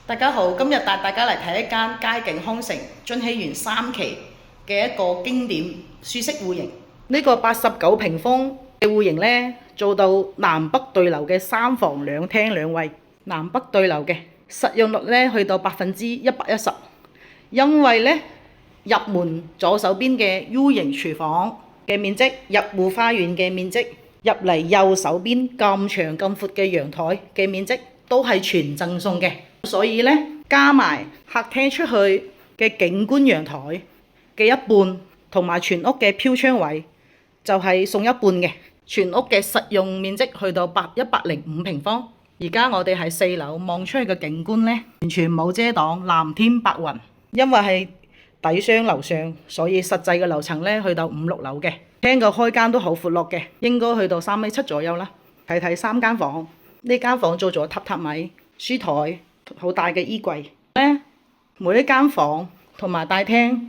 大家好，今日帶大家嚟睇一間佳景康城津禧園3期嘅一個經典舒適戶型。呢個89平方嘅戶型呢，做到南北對流嘅3房2廳2衛，南北對流嘅實用率呢去到110%。因為呢，入門左手邊嘅 U 型廚房嘅面積，入戶花園嘅面積，入嚟右手邊咁長咁闊嘅陽台嘅面積，都係全贈送嘅。所以呢，加埋客廳出去嘅景觀陽台嘅一半，同埋全屋嘅飄窗位，就係送一半嘅。全屋嘅實用面積去到105平方。而家我哋喺4樓望出去嘅景觀呢，完全冇遮擋，藍天白雲。因為係底商樓上，所以實際嘅樓層呢去到5、6樓嘅。廳個開間都好闊落嘅，應該去到3.7米左右啦。睇睇3間房，呢間房做咗榻米、書台。好大嘅衣櫃咧，每一間房同埋大廳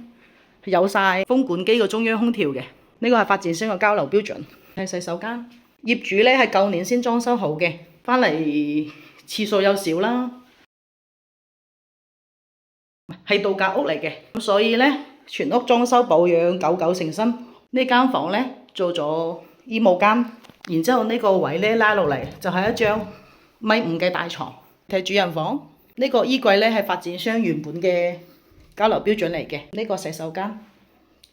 有晒風管機個中央空調嘅，呢個係發展商嘅交流標準。係洗手間，業主咧係舊年先裝修好嘅，翻嚟次數又少啦，係度假屋嚟嘅，咁所以咧全屋裝修保養久久成新。呢間房咧做咗衣帽間，然之後呢個位咧拉落嚟就係一張1.5米嘅大床。睇主人房，呢個衣櫃咧係發展商原本嘅交流標準嚟嘅。呢個洗手間，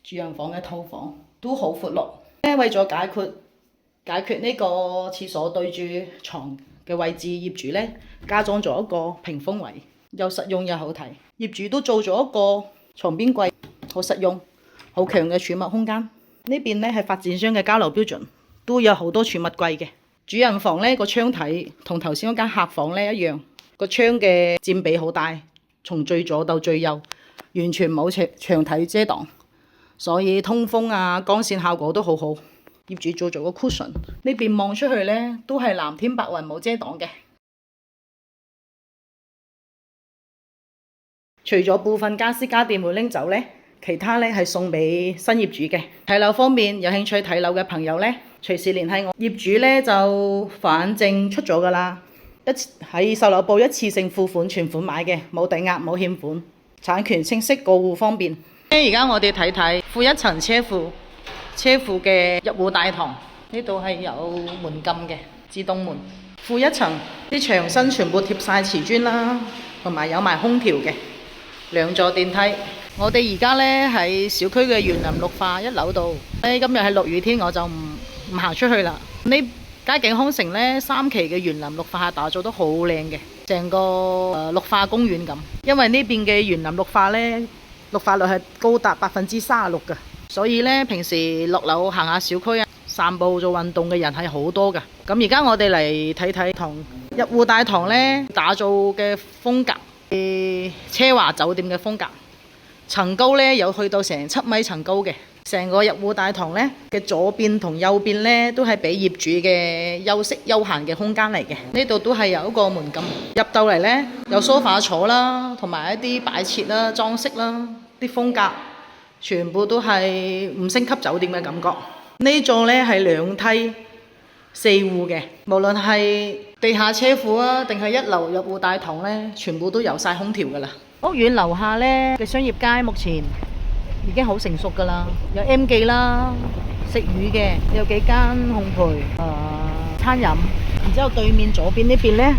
主人房嘅套房都好闊落。為咗解決呢個廁所對住床嘅位置，業主咧加裝咗一個屏風位，又實用又好睇。業主都做咗一個床邊櫃，好實用，好強嘅儲物空間。呢邊咧係發展商嘅交流標準，都有好多儲物櫃嘅。主人房呢個窗體同頭先嗰間客房呢一樣，個窗嘅佔比好大，從最左到最右，完全冇牆體遮擋，所以通風啊、光線效果都好好。業主做咗個 cushion， 呢邊望出去呢都係藍天白雲，冇遮擋嘅。除咗部分家私家電會拎走呢，其他呢係送俾新業主嘅。睇樓方面，有興趣睇樓嘅朋友呢，隨時聯繫我。業主呢就反正出咗㗎啦，喺售樓部一次性付款全款買嘅，冇抵押冇欠款，產權清晰，過戶方便。而家我哋睇睇負一層車庫嘅入戶大堂，呢度係有門禁嘅自動門。負一層啲牆身全部貼晒瓷磚啦，同埋有埋空調嘅2座電梯。我哋而家呢喺小區嘅園林綠化1樓度。今日係落雨天，我就唔行出去啦。呢佳景康城呢3期嘅園林綠化打造得好靚嘅，成個綠化公園咁。因為呢邊嘅園林綠化呢，綠化率係高達36%嘅，所以呢平時落樓行下小區啊、散步做運動嘅人係好多㗎。咁而家我哋嚟睇睇堂入戶大堂呢打造嘅風格，奢華酒店嘅風格。層高呢有去到成7米層高嘅，成個入戶大堂呢嘅左邊同右邊呢都係俾業主嘅休息休閒嘅空間嚟嘅。呢度都係有一個門禁，入到嚟呢有梳化坐啦，同埋一啲擺設啦、裝飾啦，啲風格全部都係5星級酒店嘅感覺。呢座呢係2梯4戶嘅，無論係地下車庫啊，定係1樓入戶大堂呢，全部都有晒空調㗎啦。屋苑樓下呢嘅商業街目前已經好成熟㗎啦，有 M 記啦，食魚嘅，有幾間烘焙、餐飲，然之後對面左邊呢邊呢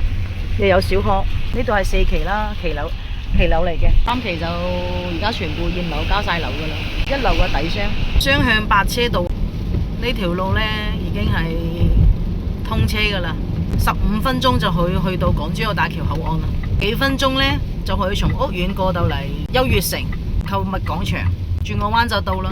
又有小學，呢度係4期啦，期樓嚟嘅，3期就而家全部驗樓交晒樓㗎啦。1樓嘅底商，雙向8車道，呢條路呢已經係通車㗎啦，15分鐘就可以去到港珠澳大橋口岸啦，幾分鐘呢就可以從屋苑過到嚟優越城購物廣場，轉個彎就到啦。